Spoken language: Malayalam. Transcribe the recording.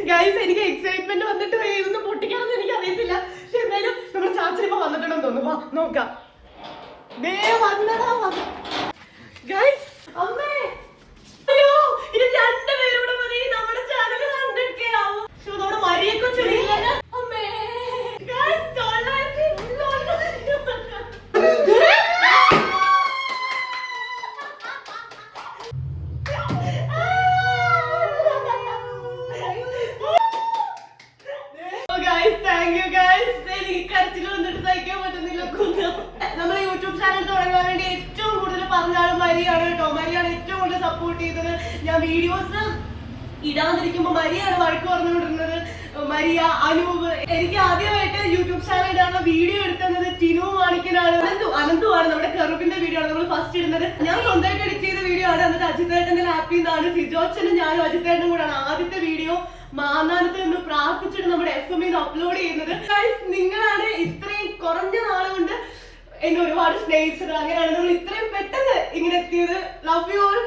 ഗൈസ് എനിക്ക് എക്സൈറ്റ്മെന്റ് വന്നിട്ട് ഇതൊന്നും പൊട്ടിക്കാണെന്ന് എനിക്ക് അറിയത്തില്ല. പക്ഷെ എന്തായാലും നമ്മുടെ ചാച്ചനിപ്പോ വന്നിട്ടുണ്ടെന്ന് തോന്നുന്നു. നോക്കാം. ഗൈസ് അമ്മേ അയ്യോ ഇത് 2 പേരൂടെ മതി നമ്മുടെ ചാനൽ 100K ആവും. നമ്മുടെ മരിയൊക്കെ ചെറിയില്ല. അമ്മേ ഗൈസ് നമ്മുടെ യൂട്യൂബ് ചാനൽ തുടങ്ങാൻ വേണ്ടി ഏറ്റവും കൂടുതൽ പറഞ്ഞ ആൾ മരിയാണ് കേട്ടോ. മരിയാണ് ഏറ്റവും കൂടുതൽ സപ്പോർട്ട് ചെയ്തത്. ഞാൻ വീഡിയോസ് ഇടാതിരിക്കുമ്പോ മരിയാണ് വഴക്ക് പറഞ്ഞുകൊണ്ടിരുന്നത്. മരിയ, അനൂപ്. എനിക്ക് ആദ്യമായിട്ട് യൂട്യൂബ് ചാനൽ ഇടാനുള്ള വീഡിയോ എടുക്കുന്നത് ടിനു മാണിക്കനാണ്. അനന്തുവാണ് നമ്മുടെ കറുപ്പിന്റെ വീഡിയോ ആണ് നമ്മൾ ഫസ്റ്റ് ഇടുന്നത്. ഞാൻ സ്വന്തമായിട്ട് എഡിറ്റ് ചെയ്ത വീഡിയോ ആണ്. എന്നിട്ട് അജിത്തേട്ടന്റെ ലാപ്പിൽ നിന്നാണ് സിജോച്ചനും ഞാനും അജിത്തേട്ടനും കൂടാണ് ആദ്യത്തെ വീഡിയോ മാന്നാനത്ത് നിന്ന് പ്രാർത്ഥിച്ചിട്ട് നമ്മുടെ FM അപ്ലോഡ് ചെയ്യുന്നത്. നിങ്ങളാണ് ഇത്രയും കുറഞ്ഞ നാളുകൊണ്ട് എന്നെ ഒരുപാട് സ്നേഹിച്ചത്. അങ്ങനെയാണ് നമ്മൾ ഇത്രയും പെട്ടെന്ന് ഇങ്ങനെ എത്തിയത്. Love you all.